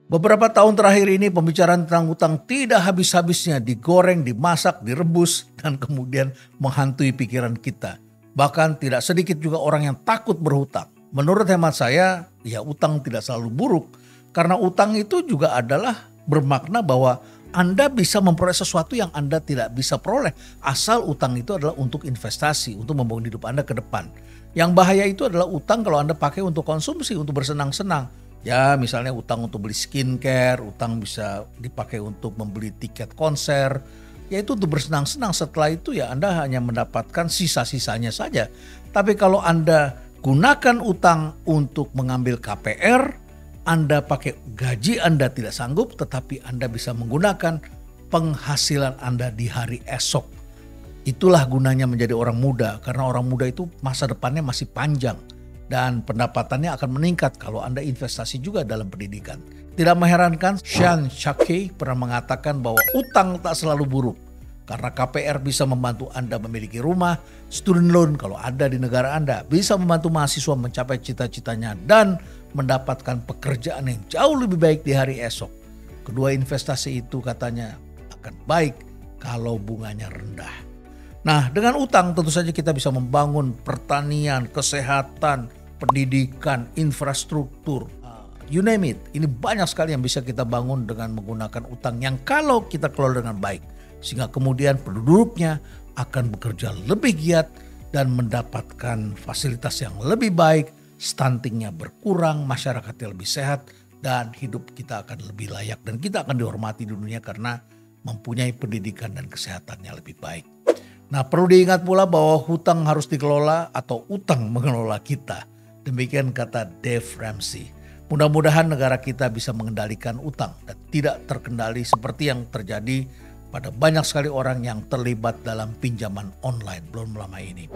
Beberapa tahun terakhir ini pembicaraan tentang utang tidak habis-habisnya digoreng, dimasak, direbus, dan kemudian menghantui pikiran kita. Bahkan tidak sedikit juga orang yang takut berhutang. Menurut hemat saya, ya utang tidak selalu buruk. Karena utang itu juga adalah bermakna bahwa Anda bisa memperoleh sesuatu yang Anda tidak bisa peroleh. Asal utang itu adalah untuk investasi, untuk membangun hidup Anda ke depan. Yang bahaya itu adalah utang kalau Anda pakai untuk konsumsi, untuk bersenang-senang. Ya misalnya utang untuk beli skincare, utang bisa dipakai untuk membeli tiket konser. Yaitu untuk bersenang-senang, setelah itu ya Anda hanya mendapatkan sisa-sisanya saja. Tapi kalau Anda gunakan utang untuk mengambil KPR, Anda pakai gaji Anda tidak sanggup, tetapi Anda bisa menggunakan penghasilan Anda di hari esok. Itulah gunanya menjadi orang muda, karena orang muda itu masa depannya masih panjang. Dan pendapatannya akan meningkat kalau Anda investasi juga dalam pendidikan. Tidak mengherankan Sean Shakey pernah mengatakan bahwa utang tak selalu buruk. Karena KPR bisa membantu Anda memiliki rumah, student loan kalau ada di negara Anda, bisa membantu mahasiswa mencapai cita-citanya dan mendapatkan pekerjaan yang jauh lebih baik di hari esok. Kedua investasi itu katanya akan baik kalau bunganya rendah. Nah, dengan utang tentu saja kita bisa membangun pertanian, kesehatan, pendidikan, infrastruktur, you name it. Ini banyak sekali yang bisa kita bangun dengan menggunakan utang yang kalau kita kelola dengan baik. Sehingga kemudian penduduknya akan bekerja lebih giat dan mendapatkan fasilitas yang lebih baik, stuntingnya berkurang, masyarakatnya lebih sehat, dan hidup kita akan lebih layak. Dan kita akan dihormati di dunia karena mempunyai pendidikan dan kesehatan yang lebih baik. Nah, perlu diingat pula bahwa hutang harus dikelola atau utang mengelola kita. Demikian kata Dave Ramsey. Mudah-mudahan negara kita bisa mengendalikan utang dan tidak terkendali seperti yang terjadi pada banyak sekali orang yang terlibat dalam pinjaman online belum lama ini.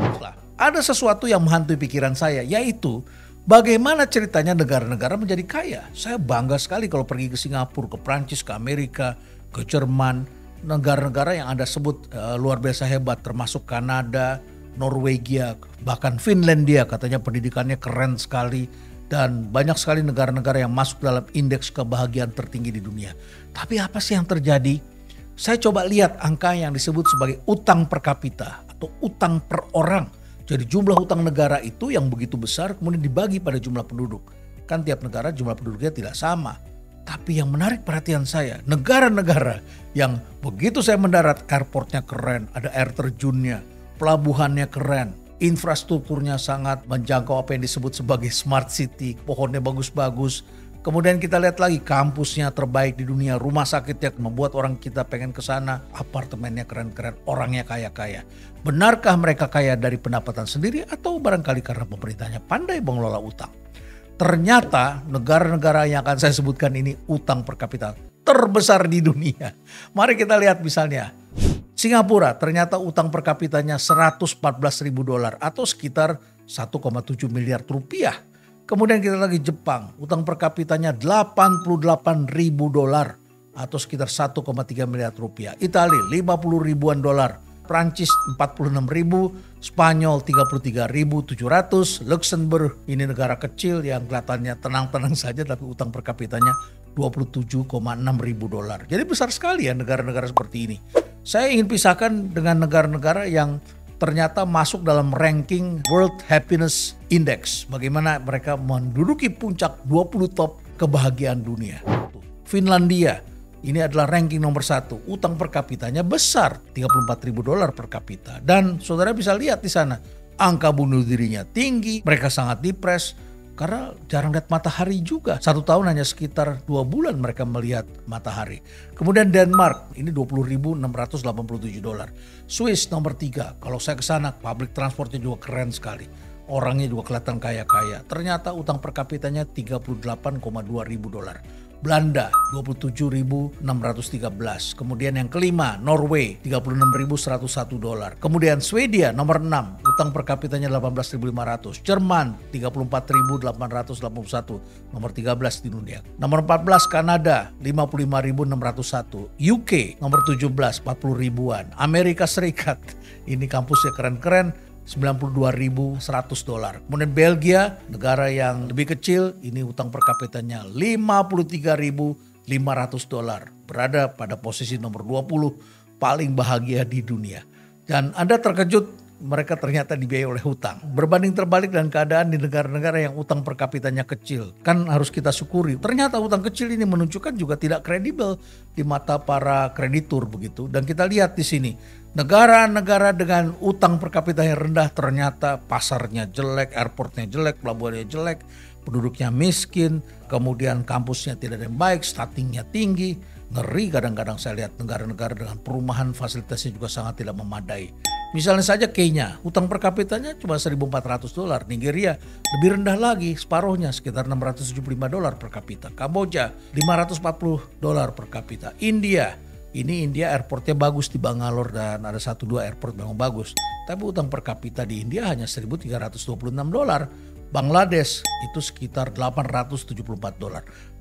Ada sesuatu yang menghantui pikiran saya, yaitu bagaimana ceritanya negara-negara menjadi kaya. Saya bangga sekali kalau pergi ke Singapura, ke Prancis, ke Amerika, ke Jerman, negara-negara yang Anda sebut luar biasa hebat, termasuk Kanada, Norwegia, bahkan Finlandia katanya pendidikannya keren sekali. Dan banyak sekali negara-negara yang masuk dalam indeks kebahagiaan tertinggi di dunia. Tapi apa sih yang terjadi? Saya coba lihat angka yang disebut sebagai utang per kapita atau utang per orang. Jadi jumlah utang negara itu yang begitu besar kemudian dibagi pada jumlah penduduk. Kan tiap negara jumlah penduduknya tidak sama. Tapi yang menarik perhatian saya, negara-negara yang begitu saya mendarat, airportnya keren, ada air terjunnya, pelabuhannya keren, infrastrukturnya sangat menjangkau apa yang disebut sebagai smart city, pohonnya bagus-bagus. Kemudian kita lihat lagi kampusnya terbaik di dunia, rumah sakitnya membuat orang kita pengen ke sana, apartemennya keren-keren, orangnya kaya-kaya. Benarkah mereka kaya dari pendapatan sendiri atau barangkali karena pemerintahnya pandai mengelola utang? Ternyata negara-negara yang akan saya sebutkan ini utang per kapita terbesar di dunia. Mari kita lihat misalnya Singapura, ternyata utang per kapitanya $114.000 atau sekitar 1,7 miliar rupiah. Kemudian kita lagi Jepang, utang per kapitanya $88.000 atau sekitar 1,3 miliar rupiah. Italia 50 ribuan dolar. Prancis 46.000, Spanyol 33.700, Luxembourg ini negara kecil yang kelihatannya tenang-tenang saja tapi utang per kapitanya $27,6 ribu. Jadi besar sekali ya negara-negara seperti ini. Saya ingin pisahkan dengan negara-negara yang ternyata masuk dalam ranking World Happiness Index. Bagaimana mereka menduduki puncak 20 top kebahagiaan dunia. Finlandia. Ini adalah ranking nomor 1. Utang per kapitanya besar, $34.000 per kapita. Dan saudara bisa lihat di sana, angka bunuh dirinya tinggi, mereka sangat depres karena jarang lihat matahari juga. 1 tahun hanya sekitar 2 bulan mereka melihat matahari. Kemudian Denmark, ini $20.687. Swiss nomor 3. Kalau saya ke sana, public transportnya juga keren sekali. Orangnya juga kelihatan kaya-kaya. Ternyata utang per kapitanya $38,2 ribu. Belanda $27.613. Kemudian yang kelima Norway $36.101. Kemudian Swedia nomor 6, utang per kapitanya $18.500. Jerman $34.881, nomor 13 di dunia. Nomor 14 Kanada $55.601. UK nomor 17 40 ribuan. Amerika Serikat ini kampusnya keren-keren, $92.100. Kemudian Belgia, negara yang lebih kecil, ini utang per kapitanya $53.500. Berada pada posisi nomor 20 paling bahagia di dunia. Dan Anda terkejut mereka ternyata dibiayai oleh hutang. Berbanding terbalik dengan keadaan di negara-negara yang utang per kapitanya kecil. Kan harus kita syukuri. Ternyata utang kecil ini menunjukkan juga tidak kredibel di mata para kreditur begitu. Dan kita lihat di sini, negara-negara dengan utang per kapita yang rendah ternyata pasarnya jelek, airportnya jelek, pelabuhannya jelek, penduduknya miskin, kemudian kampusnya tidak ada yang baik, startingnya tinggi. Ngeri kadang-kadang saya lihat negara-negara dengan perumahan fasilitasnya juga sangat tidak memadai. Misalnya saja Kenya, utang per kapitanya cuma $1.400. Nigeria lebih rendah lagi, separuhnya sekitar $675 per kapita. Kamboja $540 per kapita. India airportnya bagus di Bangalore dan ada 1-2 airport memang bagus. Tapi utang per kapita di India hanya $1.326. Bangladesh itu sekitar $874.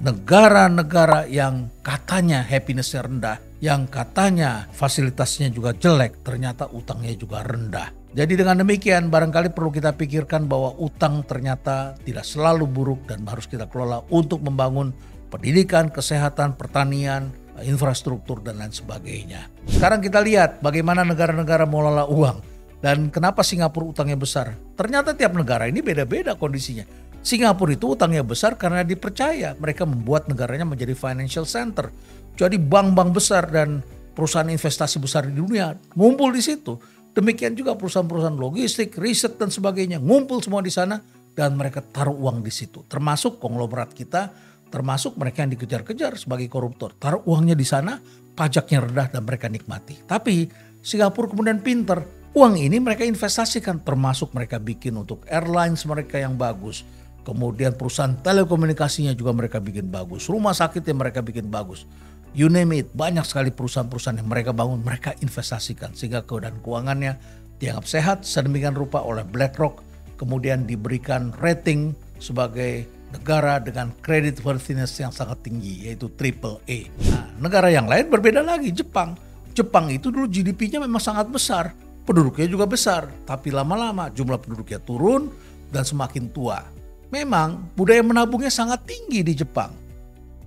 Negara-negara yang katanya happiness-nya rendah, yang katanya fasilitasnya juga jelek, ternyata utangnya juga rendah. Jadi dengan demikian barangkali perlu kita pikirkan bahwa utang ternyata tidak selalu buruk dan harus kita kelola untuk membangun pendidikan, kesehatan, pertanian, infrastruktur dan lain sebagainya. Sekarang kita lihat bagaimana negara-negara mengelola uang. Dan kenapa Singapura utangnya besar? Ternyata tiap negara ini beda-beda kondisinya. Singapura itu utangnya besar karena dipercaya. Mereka membuat negaranya menjadi financial center. Jadi bank-bank besar dan perusahaan investasi besar di dunia ngumpul di situ. Demikian juga perusahaan-perusahaan logistik, riset dan sebagainya ngumpul semua di sana dan mereka taruh uang di situ. Termasuk konglomerat kita, termasuk mereka yang dikejar-kejar sebagai koruptor. Taruh uangnya di sana, pajaknya rendah dan mereka nikmati. Tapi Singapura kemudian pinter. Uang ini mereka investasikan, termasuk mereka bikin untuk airlines mereka yang bagus. Kemudian perusahaan telekomunikasinya juga mereka bikin bagus. Rumah sakit yang mereka bikin bagus. You name it, banyak sekali perusahaan-perusahaan yang mereka bangun, mereka investasikan. Sehingga keadaan keuangannya dianggap sehat sedemikian rupa oleh BlackRock. Kemudian diberikan rating sebagai negara dengan credit worthiness yang sangat tinggi, yaitu AAA. Nah, negara yang lain berbeda lagi, Jepang. Jepang itu dulu GDP-nya memang sangat besar. Penduduknya juga besar, tapi lama-lama jumlah penduduknya turun dan semakin tua. Memang budaya menabungnya sangat tinggi di Jepang.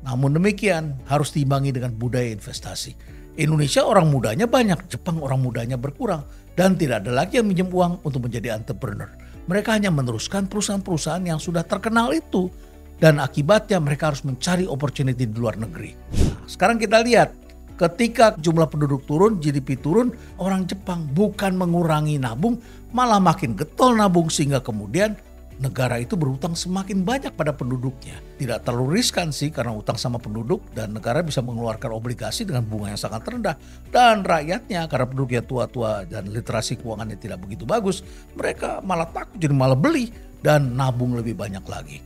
Namun demikian harus diimbangi dengan budaya investasi. Indonesia orang mudanya banyak, Jepang orang mudanya berkurang. Dan tidak ada lagi yang minjem uang untuk menjadi entrepreneur. Mereka hanya meneruskan perusahaan-perusahaan yang sudah terkenal itu. Dan akibatnya mereka harus mencari opportunity di luar negeri. Nah, sekarang kita lihat. Ketika jumlah penduduk turun, GDP turun, orang Jepang bukan mengurangi nabung, malah makin getol nabung sehingga kemudian negara itu berutang semakin banyak pada penduduknya. Tidak terlalu riskan sih karena utang sama penduduk dan negara bisa mengeluarkan obligasi dengan bunga yang sangat rendah. Dan rakyatnya karena penduduknya tua-tua dan literasi keuangannya tidak begitu bagus, mereka malah takut jadi malah beli dan nabung lebih banyak lagi.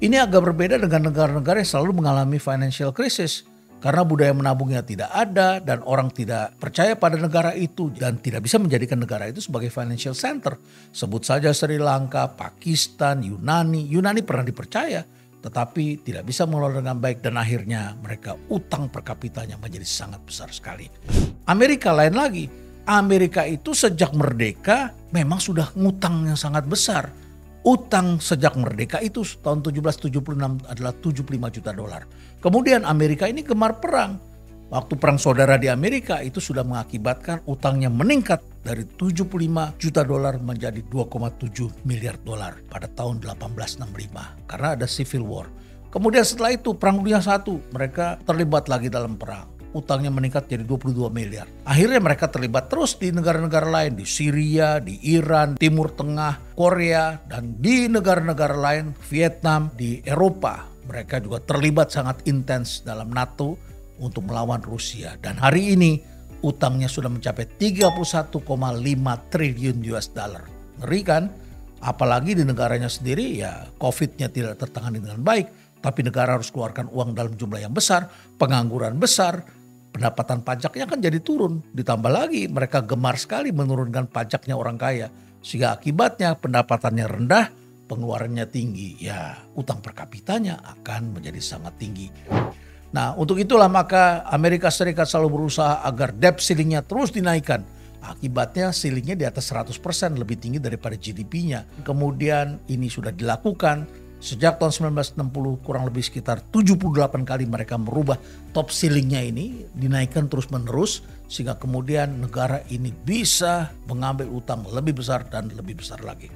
Ini agak berbeda dengan negara-negara yang selalu mengalami financial crisis. Karena budaya menabungnya tidak ada dan orang tidak percaya pada negara itu dan tidak bisa menjadikan negara itu sebagai financial center. Sebut saja Sri Lanka, Pakistan, Yunani. Yunani pernah dipercaya tetapi tidak bisa mengelola dengan baik dan akhirnya mereka utang per kapitanya menjadi sangat besar sekali. Amerika lain lagi. Amerika itu sejak merdeka memang sudah ngutang yang sangat besar. Utang sejak merdeka itu tahun 1776 adalah $75 juta. Kemudian Amerika ini gemar perang. Waktu perang saudara di Amerika itu sudah mengakibatkan utangnya meningkat dari $75 juta menjadi $2,7 miliar pada tahun 1865 karena ada Civil War. Kemudian setelah itu Perang Dunia I mereka terlibat lagi dalam perang. Utangnya meningkat jadi 22 miliar. Akhirnya mereka terlibat terus di negara-negara lain, di Syria, di Iran, Timur Tengah, Korea, dan di negara-negara lain, Vietnam, di Eropa. Mereka juga terlibat sangat intens dalam NATO untuk melawan Rusia. Dan hari ini utangnya sudah mencapai 31,5 triliun US dollar. Ngeri kan? Apalagi di negaranya sendiri ya COVID-nya tidak tertangani dengan baik. Tapi negara harus keluarkan uang dalam jumlah yang besar, pengangguran besar. Pendapatan pajaknya kan jadi turun. Ditambah lagi mereka gemar sekali menurunkan pajaknya orang kaya. Sehingga akibatnya pendapatannya rendah, pengeluarannya tinggi. Ya utang per kapitanya akan menjadi sangat tinggi. Nah untuk itulah maka Amerika Serikat selalu berusaha agar debt ceilingnya terus dinaikkan. Akibatnya ceilingnya di atas 100%, lebih tinggi daripada GDP-nya. Kemudian ini sudah dilakukan sejak tahun 1960, kurang lebih sekitar 78 kali mereka merubah top ceilingnya ini, dinaikkan terus menerus sehingga kemudian negara ini bisa mengambil utang lebih besar dan lebih besar lagi.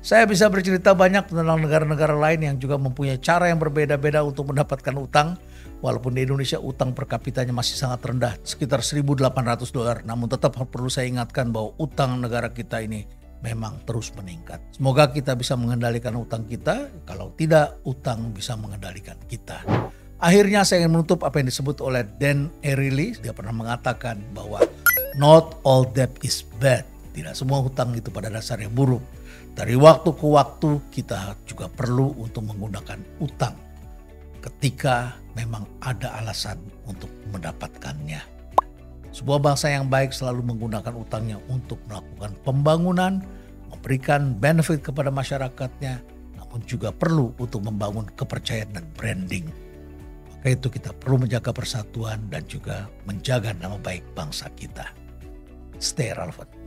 Saya bisa bercerita banyak tentang negara-negara lain yang juga mempunyai cara yang berbeda-beda untuk mendapatkan utang. Walaupun di Indonesia utang per kapitanya masih sangat rendah, sekitar $1.800. Namun tetap perlu saya ingatkan bahwa utang negara kita ini memang terus meningkat. Semoga kita bisa mengendalikan utang kita, kalau tidak utang bisa mengendalikan kita. Akhirnya saya ingin menutup apa yang disebut oleh Dan Ariely. Dia pernah mengatakan bahwa not all debt is bad. Tidak semua hutang itu pada dasarnya buruk. Dari waktu ke waktu kita juga perlu untuk menggunakan utang ketika memang ada alasan untuk mendapatkannya. Sebuah bangsa yang baik selalu menggunakan utangnya untuk melakukan pembangunan, memberikan benefit kepada masyarakatnya, namun juga perlu untuk membangun kepercayaan dan branding. Maka itu kita perlu menjaga persatuan dan juga menjaga nama baik bangsa kita. Stay relevant.